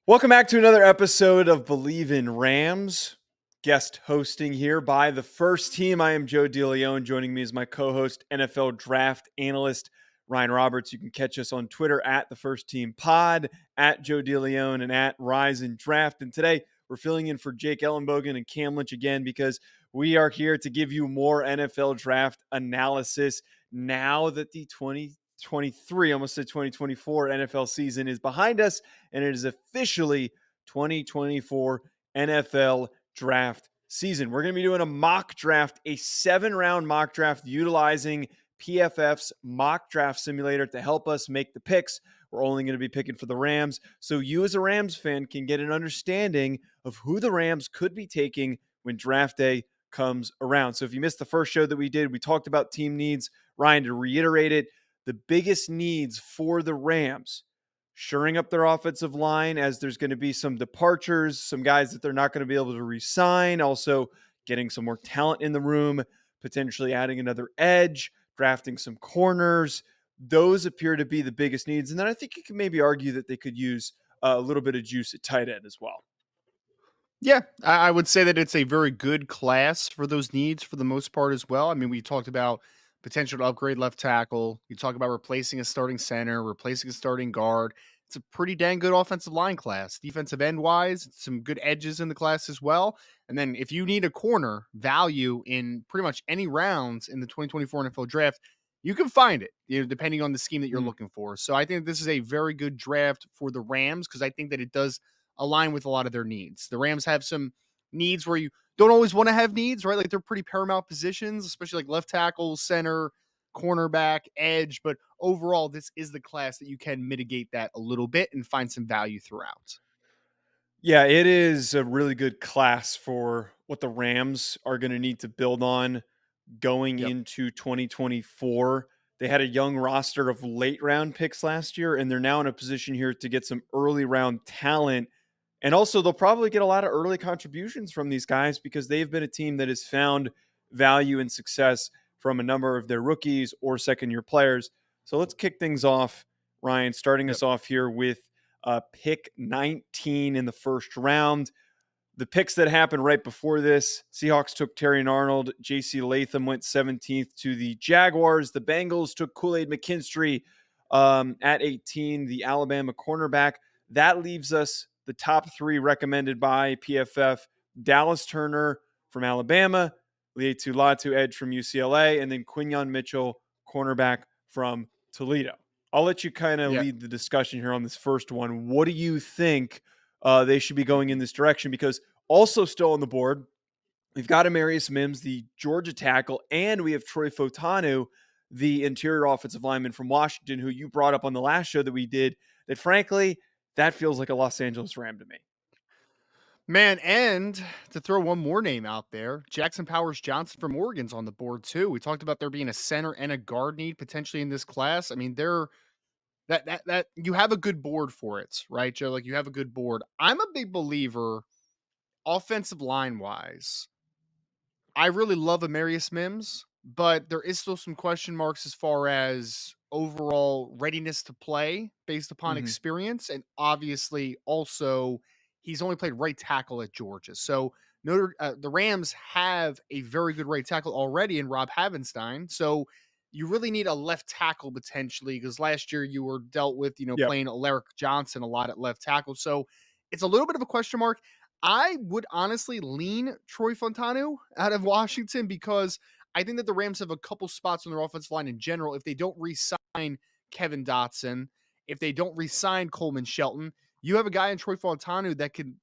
Welcome back to another episode of Believe in Rams. Guest hosting here by the first team. I am Joe DeLeone. Joining me is my co-host, NFL draft analyst Ryan Roberts. You can catch us on Twitter at the First Team Pod, at Joe DeLeone, and at Rise and Draft. And today we're filling in for Jake Ellenbogen and Cam Lynch again because we are here to give you more NFL draft analysis now that the 2023, almost said 2024 NFL season is behind us, and it is officially 2024 NFL draft season. We're going to be doing a mock draft, a 7-round mock draft utilizing PFF's mock draft simulator to help us make the picks. We're only going to be picking for the Rams, so you as a Rams fan can get an understanding of who the Rams could be taking when draft day comes around. So if you missed the first show that we did, we talked about team needs. Ryan, to reiterate it, the biggest needs for the Rams: shoring up their offensive line, as there's going to be some departures, some guys that they're not going to be able to re-sign, also getting some more talent in the room, potentially adding another edge, drafting some corners. Those appear to be the biggest needs. And then I think you can maybe argue that they could use a little bit of juice at tight end as well. Yeah, I would say that it's a very good class for those needs for the most part as well. I mean, we talked about potential to upgrade left tackle. You talk about replacing a starting center, replacing a starting guard. It's a pretty dang good offensive line class. Defensive end wise, some good edges in the class as well. And then if you need a corner value in pretty much any rounds in the 2024 NFL draft, you can find it, depending on the scheme that you're looking for. So I think this is a very good draft for the Rams because I think that it does align with a lot of their needs. The Rams have some needs where you don't always want to have needs, right? Like they're pretty paramount positions, especially like left tackle, center, cornerback, edge. But overall, this is the class that you can mitigate that a little bit and find some value throughout. Yeah, it is a really good class for what the Rams are going to need to build on going Yep. into 2024. They had a young roster of late round picks last year, and they're now in a position here to get some early round talent. And also, they'll probably get a lot of early contributions from these guys because they've been a team that has found value and success from a number of their rookies or second year players. So let's kick things off, Ryan, starting Yep. us off here with pick 19 in the first round. The picks that happened right before this: Seahawks took Terry Arnold. J.C. Latham went 17th to the Jaguars. The Bengals took Kool-Aid McKinstry at 18, the Alabama cornerback. That leaves us the top three recommended by PFF: Dallas Turner from Alabama, Laiatu Latu, edge from UCLA, and then Quinyon Mitchell, cornerback from Toledo. I'll let you kind of Yeah. lead the discussion here on this first one. What do you think they should be going in this direction? Because also still on the board, we've got Amarius Mims, the Georgia tackle, and we have Troy Fautanu, the interior offensive lineman from Washington, who you brought up on the last show that we did, that frankly, that feels like a Los Angeles Ram to me. Man, and to throw one more name out there, Jackson Powers Johnson from Oregon's on the board too. We talked about there being a center and a guard need potentially in this class. I mean, that you have a good board for it, right, Joe? Like you have a good board. I'm a big believer offensive line wise. I really love Amarius Mims, but there is still some question marks as far as overall readiness to play based upon Mm-hmm. experience. And obviously, also, he's only played right tackle at Georgia. So, the Rams have a very good right tackle already in Rob Havenstein. So, you really need a left tackle potentially because last year you were dealt with, Yep. playing Alaric Johnson a lot at left tackle. So, it's a little bit of a question mark. I would honestly lean Troy Fontanu out of Washington because I think that the Rams have a couple spots on their offensive line in general. If they don't re-sign Kevin Dotson, if they don't re-sign Coleman Shelton, you have a guy in Troy Fontanu that can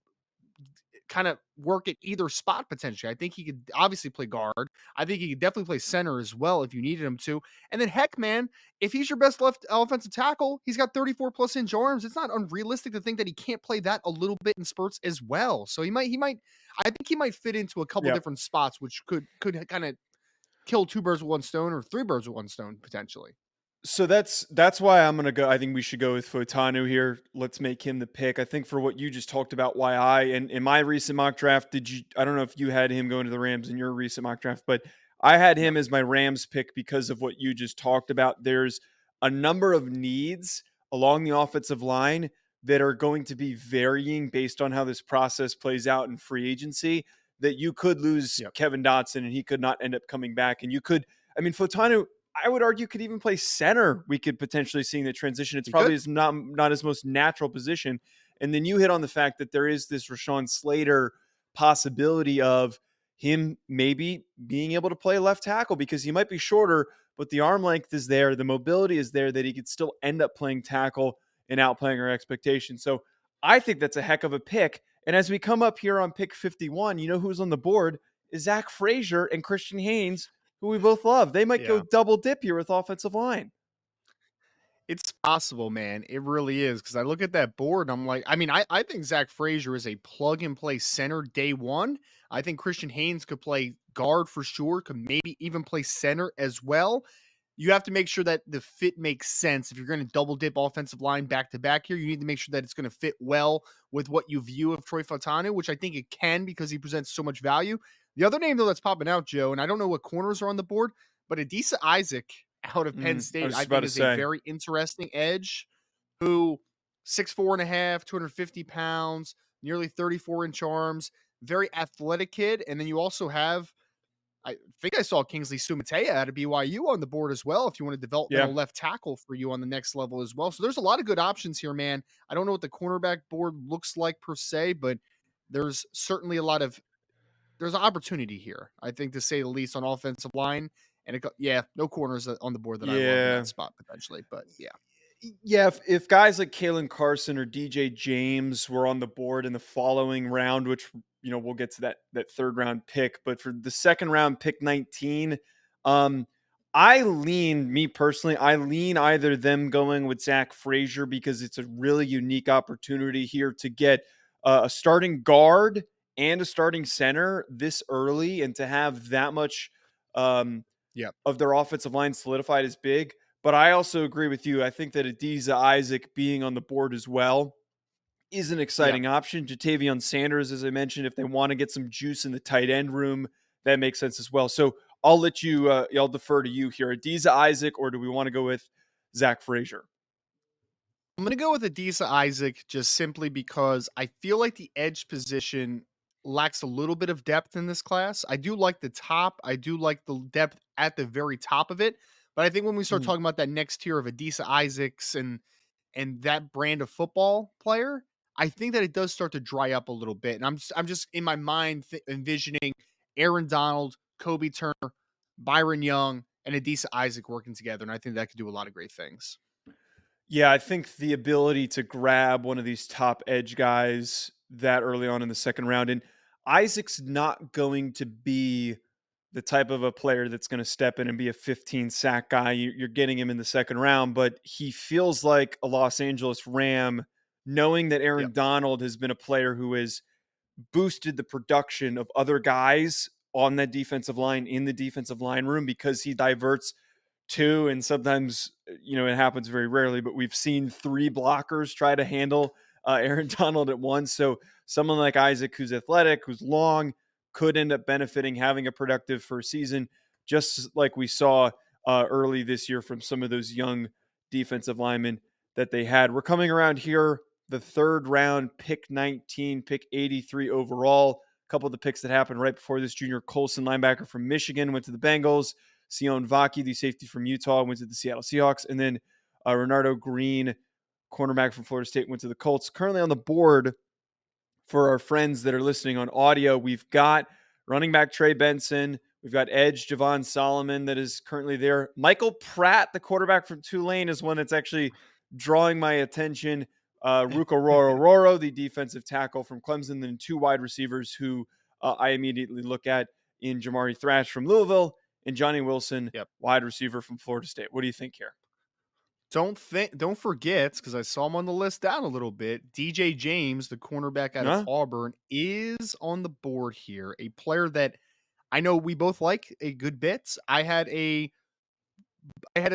kind of work at either spot potentially. I think he could obviously play guard. I think he could definitely play center as well if you needed him to. And then heck, man, if he's your best left offensive tackle, he's got 34 plus inch arms. It's not unrealistic to think that he can't play that a little bit in spurts as well. So he might I think he might fit into a couple Yep. different spots, which could kind of kill two birds with one stone or three birds with one stone potentially. So that's why I'm gonna go. I think we should go with Fotanu here. Let's make him the pick. I think for what you just talked about, why and in my recent mock draft, did you? I don't know if you had him going to the Rams in your recent mock draft, but I had No. him as my Rams pick because of what you just talked about. There's a number of needs along the offensive line, that are going to be varying based on how this process plays out in free agency, that you could lose Yep. Kevin Dotson and he could not end up coming back. And you could, I mean, Fautanu, I would argue, could even play center. We could potentially see in the transition. It's He probably could. not his most natural position. And then you hit on the fact that there is this Rashawn Slater possibility of him maybe being able to play left tackle because he might be shorter, but the arm length is there, the mobility is there, that he could still end up playing tackle and outplaying our expectations. So I think that's a heck of a pick. And as we come up here on pick 51, you know who's on the board is Zach Frazier and Christian Haynes, who we both love. They might go Yeah. double dip here with offensive line. It's possible, man. It really is. Because I look at that board and I'm like, I mean, I think Zach Frazier is a plug and play center day one. I think Christian Haynes could play guard for sure, could maybe even play center as well. You have to make sure that the fit makes sense. If you're going to double dip offensive line back to back here, you need to make sure that it's going to fit well with what you view of Troy Fautanu, which I think it can because he presents so much value. The other name, though, that's popping out, Joe, and I don't know what corners are on the board, but Adisa Isaac out of Penn I State, was I just about think to is a say, very interesting edge who 6'4" and a half, 250 pounds, nearly 34-inch arms, very athletic kid. And then you also have, I think I saw Kingsley Sumatea out of BYU on the board as well. If you want a yeah, developmental left tackle for you on the next level as well. So there's a lot of good options here, man. I don't know what the cornerback board looks like per se, but there's certainly there's an opportunity here, I think, to say the least, on offensive line. And yeah, no corners on the board that I love in yeah. that spot potentially, but yeah, Yeah, if guys like Kalen Carson or DJ James were on the board in the following round, which we'll get to that third round pick, but for the second round pick 19, um, me personally, I lean either them going with Zach Frazier because it's a really unique opportunity here to get a starting guard and a starting center this early, and to have that much um, yeah, of their offensive line solidified is big. But I also agree with you. I think that Adisa Isaac being on the board as well is an yeah. exciting option. Jatavion Sanders, as I mentioned, if they want to get some juice in the tight end room, that makes sense as well. So I'll let you, I'll defer to you here. Adisa Isaac, or do we want to go with Zach Frazier? I'm gonna go with Adisa Isaac just simply because I feel like the edge position lacks a little bit of depth in this class. I do like the top. I do like the depth at the very top of it. But I think when we start Mhm. talking about that next tier of Adisa Isaacs and that brand of football player, I think that it does start to dry up a little bit. And I'm just in my mind envisioning Aaron Donald, Kobe Turner, Byron Young, and Adisa Isaac working together, and I think that could do a lot of great things. Yeah, I think the ability to grab one of these top edge guys that early on in the second round, and Isaac's not going to be the type of a player that's going to step in and be a 15 sack guy. You're getting him in the second round, but he feels like a Los Angeles Ram, knowing that Yep. Aaron Donald has been a player who has boosted the production of other guys on that defensive line in the defensive line room because he diverts two, and sometimes it happens very rarely, but we've seen three blockers try to handle Aaron Donald at once. So someone like Isaac, who's athletic, who's long, could end up benefiting, having a productive first season, just like we saw early this year from some of those young defensive linemen that they had. We're coming around here, the third round, pick 19, pick 83 overall. A couple of the picks that happened right before this: Junior Colson, linebacker from Michigan, went to the Bengals. Sion Vaki, the safety from Utah, went to the Seattle Seahawks. And then Renardo Green, cornerback from Florida State, went to the Colts. Currently on the board for our friends that are listening on audio, we've got running back Trey Benson. We've got edge Javon Solomon that is currently there. Michael Pratt, the quarterback from Tulane, is one that's actually drawing my attention. Ruka Roro, the defensive tackle from Clemson, then two wide receivers who I immediately look at in Jamari Thrash from Louisville and Johnny Wilson, Yep. wide receiver from Florida State. What do you think here? Don't forget, because I saw him on the list down a little bit. DJ James, the cornerback out of Huh? Auburn, is on the board here. A player that I know we both like a good bit. I had a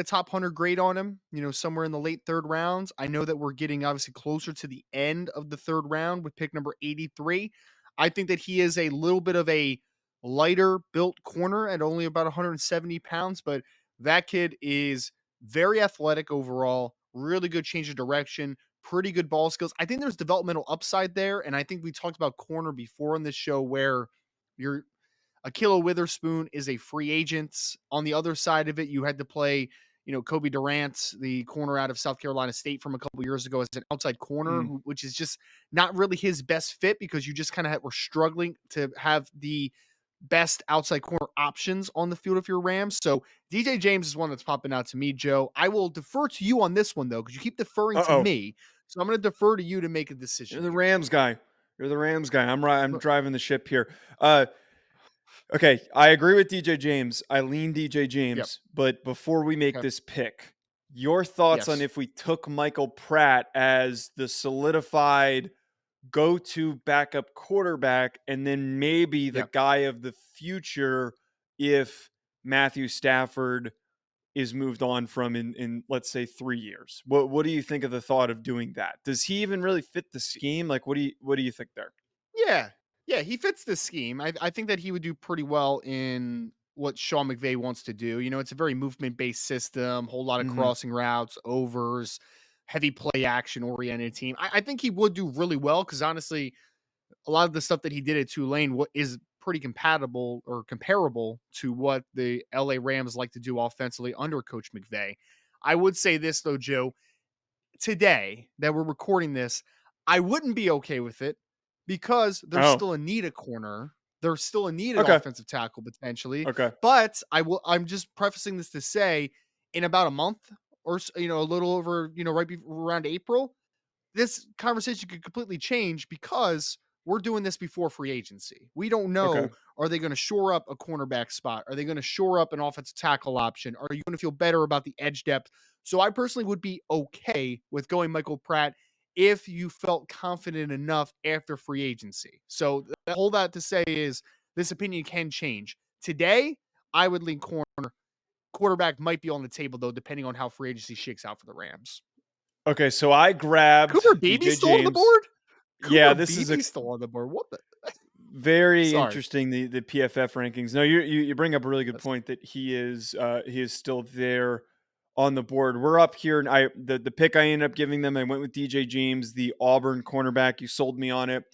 top 100 grade on him, somewhere in the late third rounds. I know that we're getting obviously closer to the end of the third round with pick number 83. I think that he is a little bit of a lighter built corner at only about 170 pounds, but that kid is very athletic overall, really good change of direction, pretty good ball skills. I think there's developmental upside there, and I think we talked about corner before in this show where you're Akilo Witherspoon is a free agent. On the other side of it, you had to play, Kobe Durant, the corner out of South Carolina State from a couple years ago as an outside corner, Mm. which is just not really his best fit because you just kind of were struggling to have the best outside corner options on the field if you're Rams. So DJ James is one that's popping out to me, Joe. I will defer to you on this one though, because you keep deferring to Uh-oh. me. So I'm going to defer to you to make a You're decision the here. Rams guy. You're the Rams guy. I'm driving the ship here. Okay, I agree with DJ James. I lean DJ Yep. James, but before we make Okay. this pick, your thoughts on Yes. if we took Michael Pratt as the solidified go-to backup quarterback and then maybe the Yep. guy of the future if Matthew Stafford is moved on from in let's say 3 years. What do you think of the thought of doing that? Does he even really fit the scheme? Like what do you think there? Yeah. Yeah, he fits the scheme. I think that he would do pretty well in what Sean McVay wants to do. It's a very movement-based system, whole lot of Mhm. crossing routes, overs, heavy play action oriented team. I think he would do really well because honestly, a lot of the stuff that he did at Tulane is pretty compatible or comparable to what the LA Rams like to do offensively under Coach McVay. I would say this though, Joe, today that we're recording this, I wouldn't be okay with it because there's Oh, still a need a corner. There's still a need at okay. offensive tackle potentially. Okay. But I'm just prefacing this to say in about a month or a little over, around April, this conversation could completely change because we're doing this before free agency. We don't Okay. know, are they going to shore up a cornerback spot? Are they going to shore up an offensive tackle option? Are you going to feel better about the edge depth? So I personally would be okay with going Michael Pratt if you felt confident enough after free agency. So all that to say is this opinion can change. Today, I would lean corner. Quarterback might be on the table though, depending on how free agency shakes out for the Rams. Okay, so I grabbed Cooper Beebe's DJ still on the James. board? Yeah, Cooper this is a Beebe's still on the board. What the very Sorry. interesting the PFF rankings. No, you bring up a really good That's point that he is still there on the board. We're up here, and the pick I ended up giving them, I went with DJ James, the Auburn cornerback. You sold me on it.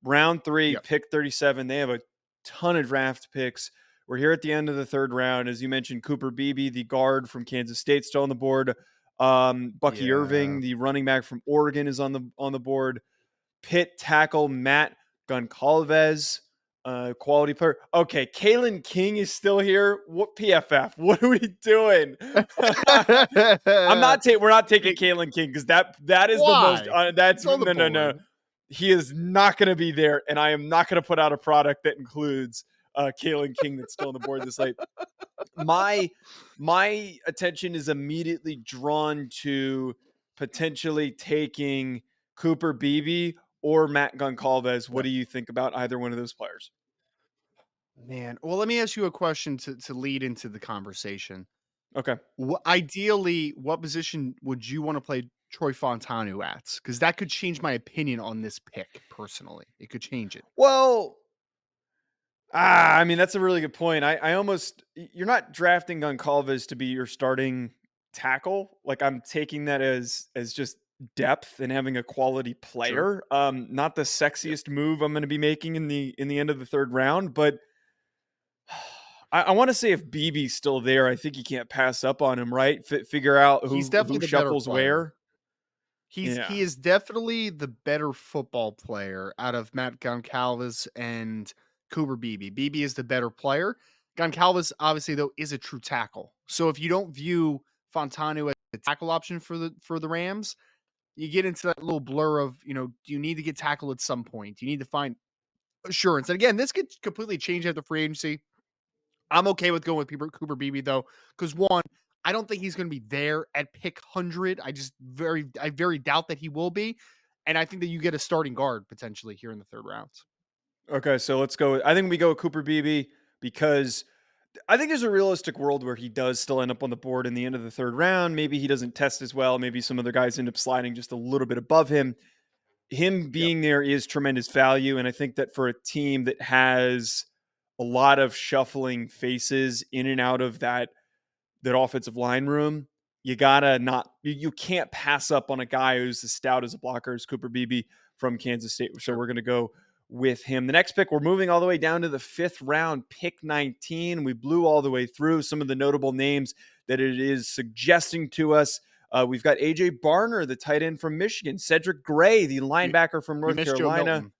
Round 3, Yep. pick 37. They have a ton of draft picks. We're here at the end of the third round. As you mentioned, Cooper Beebe, the guard from Kansas State, still on the board. Bucky Yeah. Irving, the running back from Oregon, is on the board. Pitt tackle Matt Goncalves, quality player. Okay, Kalen King is still here. What PFF? What are we doing? We're not taking It Kalen King because that is the most. Why? That's He's on the no. board. He is not going to be there, and I am not going to put out a product that includes Kalen King that's still on the board this late. My attention is immediately drawn to potentially taking Cooper Beebe or Matt Goncalves. What Yep. do you think about either one of those players? Man. Well, let me ask you a question to lead into the conversation. Okay. Ideally, what position would you want to play Troy Fontanu at? Because that could change my opinion on this pick personally. It could change it. Well, I mean that's a really good point. I almost you're not drafting Goncalves to be your starting tackle. Like I'm taking that as just depth and having a quality Sure. player. Not the Yep. sexiest move I'm going to be making in the end of the third round, but I want to say if BB's still there, I think you can't pass up on him, right? Figure out He's who definitely the better shuffles player. where. He Yeah. is definitely the better football player out of Matt Goncalves and Cooper Beebe. Beebe is the better player. Goncalves, obviously, though, is a true tackle. So if you don't view Fontanu as a tackle option for the Rams, you get into that little blur of, do you need to get tackled at some point? Do you need to find assurance? And again, this could completely change after free agency. I'm okay with going with Cooper Beebe though, because one, I don't think he's going to be there at pick 100. I very doubt that he will be, and I think that you get a starting guard potentially here in the third round. Okay, so let's go. I think we go with Cooper Beebe because I think there's a realistic world where he does still end up on the board in the end of the third round. Maybe he doesn't test as well. Maybe some other guys end up sliding just a little bit above him. Him Yep. being there is tremendous value. And I think that for a team that has a lot of shuffling faces in and out of that offensive line room, you gotta not you can't pass up on a guy who's as stout as a blocker as Cooper Beebe from Kansas State. So Sure. we're gonna go with him. The next pick, we're moving all the way down to the 5th round, pick 19. We blew all the way through some of the notable names that it is suggesting to us. We've got AJ Barner, the tight end from Michigan, Cedric Gray, the You, linebacker from you North missed Joe Carolina. Milton.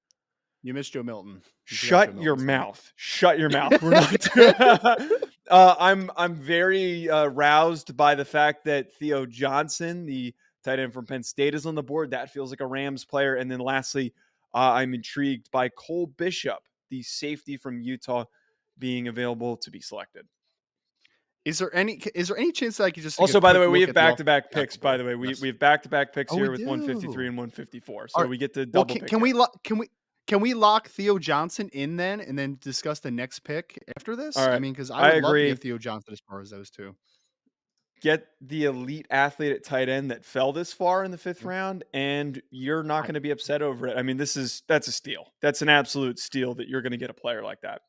You missed Joe Milton. You forgot Joe Shut your Milton's name. mouth. Shut your mouth. We're not. I'm very roused by the fact that Theo Johnson, the tight end from Penn State, is on the board. That feels like a Rams player. And then lastly, I'm intrigued by Cole Bishop, the safety from Utah, being available to be selected. Is there any chance that I could just take a Also, by the quick way, we look have at the back-to-back offensive picks. tackle By board? the way, we Yes. have back-to-back picks Oh, we here with 153 do. and 154. All So right. we get to Well, double pick. can we lock Theo Johnson in then, and then discuss the next pick after this? All I right. mean, because I I would love to agree. get Theo Johnson as far as those two. Get the elite athlete at tight end that fell this far in the 5th Yeah. round, and you're not I, going to be upset over it. I mean, that's a steal. That's an absolute steal that you're going to get a player like that.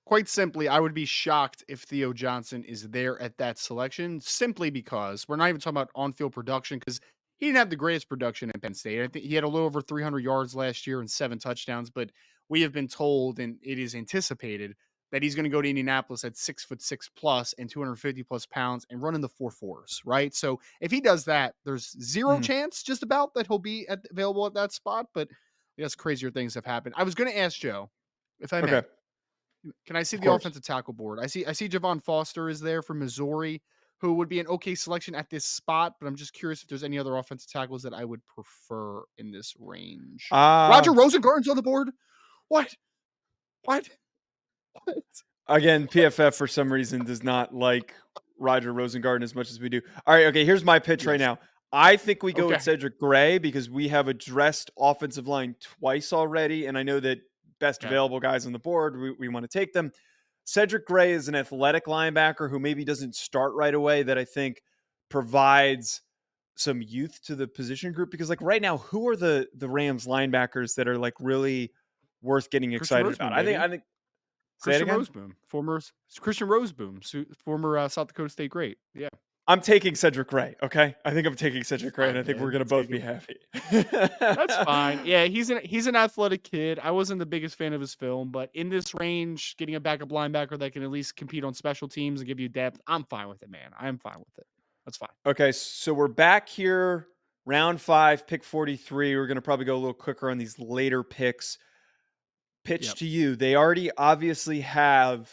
quite simply, I would be shocked if Theo Johnson is there at that selection, simply because we're not even talking about on-field production, because he didn't have the greatest production at Penn State. I think he had a little over 300 yards last year and 7 touchdowns, but we have been told, and it is anticipated, that he's going to go to Indianapolis at 6'6" plus and 250 plus pounds and run in the 4.4s, right? So if he does that, there's zero Mhm. chance just about that he'll be available at that spot. But I guess crazier things have happened. I was going to ask Joe, if I Okay, may, can I see of the course. offensive tackle board? I see Javon Foster is there from Missouri, who would be an okay selection at this spot, but I'm just curious if there's any other offensive tackles that I would prefer in this range. Roger Uh Rosengarten's on the board. What? What? What? Again, PFF for some reason does not like Roger Rosengarten as much as we do. All right, okay, here's my pitch right Yes. now. I think we go with Okay. Cedric Gray because we have addressed offensive line twice already, and I know that best Okay. available guys on the board, we want to take them. Cedric Gray is an athletic linebacker who maybe doesn't start right away that I think provides some youth to the position group because like right now, who are the Rams linebackers that are like really worth getting Christian excited about? Roseboom, I think baby. say it Christian again. Roseboom, Christian Roseboom, former South Dakota State great. Yeah, I'm taking Cedric Gray. Okay, I think I'm taking it's Cedric Gray, and fine, I think we're man. gonna both Take be him. happy. That's fine. Yeah, he's an athletic kid. I wasn't the biggest fan of his film, but in this range, getting a backup linebacker that can at least compete on special teams and give you depth, I'm fine with it, man. I'm fine with it. That's fine. Okay, so we're back here, round 5, pick 43. We're gonna probably go a little quicker on these later picks. Pitch Yep. to you. They already obviously have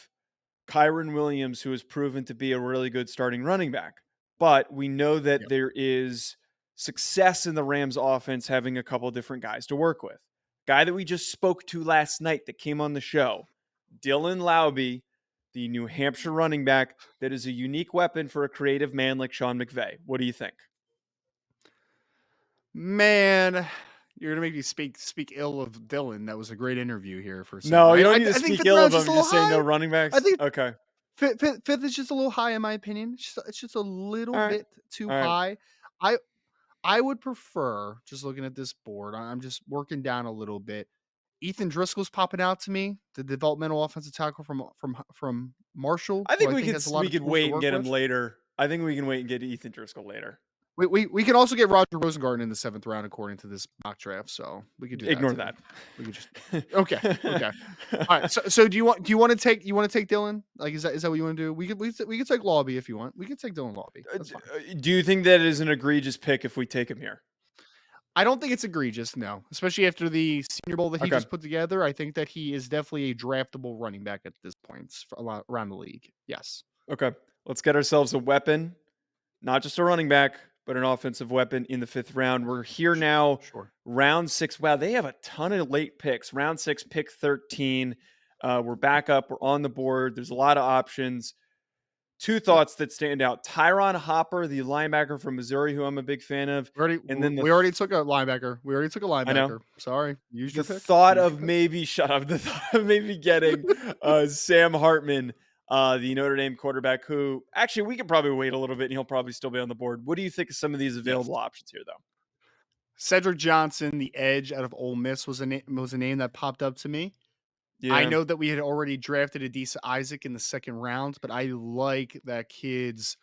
Kyron Williams, who has proven to be a really good starting running back. But we know that Yep. there is success in the Rams offense having a couple different guys to work with. Guy that we just spoke to last night that came on the show, Dylan Laube, the New Hampshire running back that is a unique weapon for a creative man like Sean McVay. What do you think? Man, you're gonna make me speak ill of Dylan. That was a great interview here for a second. No, you I don't I, need to I think speak fifth ill of round's him. just a little Just say no high. running I backs. think Okay. fifth is just a little high in my opinion. It's just a All little right. bit too All right. high. I I would prefer, just looking at this board, I'm just working down a little bit. Ethan Driscoll's popping out to me, the developmental offensive tackle from Marshall, I who think I think has a lot we of could tools to wait and work get him with. later. I think we can wait and get Ethan Driscoll later. We can also get Roger Rosengarten in the 7th round according to this mock draft, so we could do that Ignore too. that. We could just okay, okay. All right. So do you want to take Dylan? Like is that what you want to do? We could take Lobby if you want. We could take Dylan Lobby. That's fine. Do you think that is an egregious pick if we take him here? I don't think it's egregious, no. Especially after the Senior Bowl that he Okay. just put together. I think that he is definitely a draftable running back at this point around the league. Yes. Okay. Let's get ourselves a weapon, not just a running back, but an offensive weapon in the 5th round. We're here Sh- now, Sure. round 6. Wow, they have a ton of late picks. Round 6, pick 13. We're back up. We're on the board. There's a lot of options. Two Yep. thoughts that stand out. Tyron Hopper, the linebacker from Missouri, who I'm a big fan of. We already And then we already took a linebacker. We already took a I know. linebacker. Sorry. Use The your pick. thought Use your of pick. maybe shut up. The thought of maybe getting Sam Hartman, the Notre Dame quarterback, who actually we could probably wait a little bit and he'll probably still be on the board. What do you think of some of these Yes. available options here, though? Cedric Johnson, the edge out of Ole Miss, was a name that popped up to me. I Yeah. know that we had already drafted Adisa Isaac in the 2nd round, but I like that kid's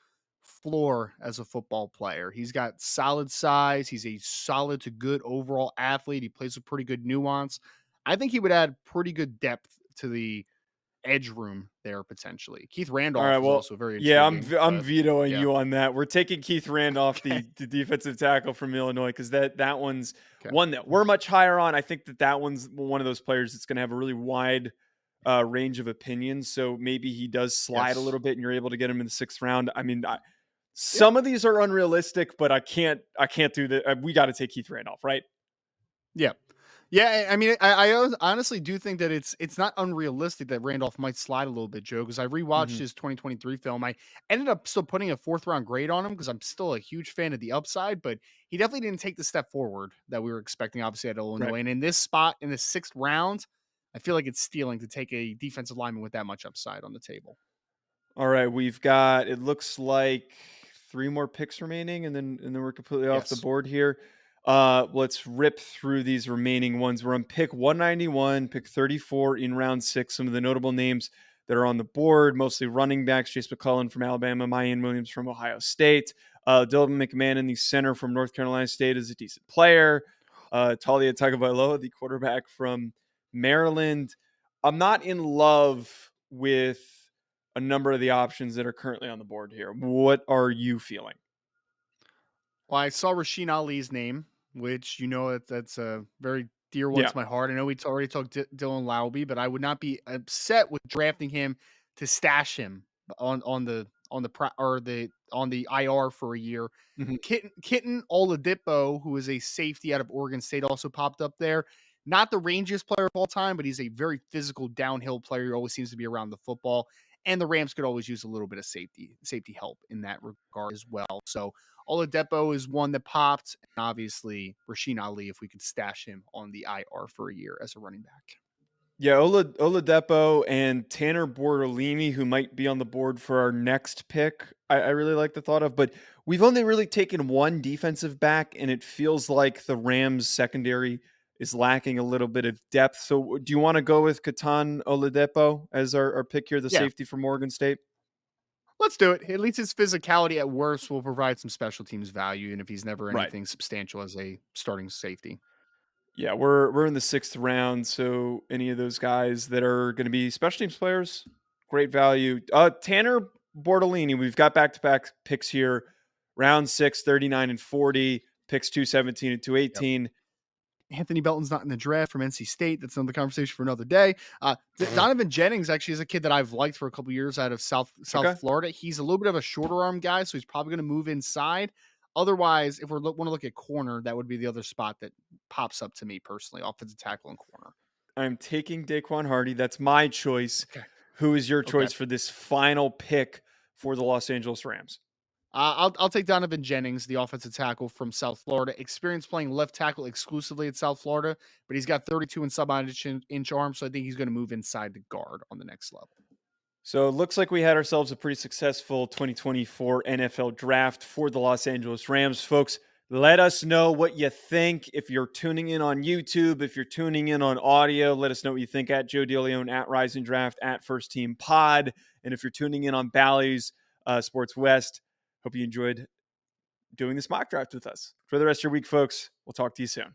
floor as a football player. He's got solid size. He's a solid to good overall athlete. He plays with pretty good nuance. I think he would add pretty good depth to the edge room there potentially. Keith All right. Randolph is Well, also very yeah, intriguing, I'm but vetoing yeah. you on that. We're taking Keith Randolph, Okay. the defensive tackle from Illinois, because that one's Okay. one that we're much higher on. I think that one's one of those players that's going to have a really wide range of opinions. So maybe he does slide a Yes. little bit, and you're able to get him in the sixth round. I mean, Yeah. some of these are unrealistic, but I can't do that. We got to take Keith Randolph, right? Yeah. Yeah, I mean, I honestly do think that it's not unrealistic that Randolph might slide a little bit, Joe, because I rewatched Hmm. his 2023 film. I ended up still putting a fourth round grade on him because I'm still a huge fan of the upside, but he definitely didn't take the step forward that we were expecting, obviously, at Right. Illinois. And in this spot, in the sixth round, I feel like it's stealing to take a defensive lineman with that much upside on the table. All right, we've got it looks like three more picks remaining, and then we're completely off the Yes. board here. Let's rip through these remaining ones. We're on pick 191, pick 34 in round six. Some of the notable names that are on the board, mostly running backs: Chase McClellan from Alabama, Mayan Williams from Ohio State, Dylan McMahon, the center from North Carolina State, is a decent player. Talia Tagovailoa, the quarterback from Maryland. I'm not in love with a number of the options that are currently on the board here. What are you feeling? Well, I saw Rasheen Ali's name, which that's a very dear one Yeah. to my heart. I know we already talked Dylan Lowby, but I would not be upset with drafting him to stash him on the IR for a year. Mhm. Kitten Oladipo, who is a safety out of Oregon State, also popped up there. Not the rangiest player of all time, but he's a very physical downhill player who always seems to be around the football. And the Rams could always use a little bit of safety help in that regard as well. So Oladipo is one that popped, and obviously Rasheen Ali, if we could stash him on the IR for a year as a running back. Yeah, Oladipo and Tanner Bortolini, who might be on the board for our next pick. I really like the thought of, but we've only really taken one defensive back, and it feels like the Rams secondary is lacking a little bit of depth. So, do you want to go with Katan Oladipo as our pick here, the Yeah, safety from Oregon State? let's do it. At least his physicality at worst will provide some special teams value, and if he's never Right. anything substantial as a starting safety. Yeah, we're in the sixth round, so any of those guys that are going to be special teams players, great value. Tanner Bortolini, we've got back-to-back picks here. Round 6, 39 and 40, picks 217 and Yep. 218. Anthony Belton's not in the draft from NC State. That's another conversation for another day. Donovan Jennings actually is a kid that I've liked for a couple years out of South Okay. Florida. He's a little bit of a shorter arm guy, so he's probably going to move inside. Otherwise, if we want to look at corner, that would be the other spot that pops up to me personally, offensive tackle and corner. I'm taking Daquan Hardy. That's my choice. Okay. Who is your Okay. choice for this final pick for the Los Angeles Rams? I'll take Donovan Jennings, the offensive tackle from South Florida. Experience playing left tackle exclusively at South Florida, but he's got 32 and sub-inch arm, so I think he's going to move inside the guard on the next level. So it looks like we had ourselves a pretty successful 2024 NFL draft for the Los Angeles Rams. Folks, let us know what you think. If you're tuning in on YouTube, if you're tuning in on audio, let us know what you think at Joe DeLeone, at Rising Draft, at First Team Pod. And if you're tuning in on Bally's Sports West, hope you enjoyed doing this mock draft with us. For the rest of your week, folks, we'll talk to you soon.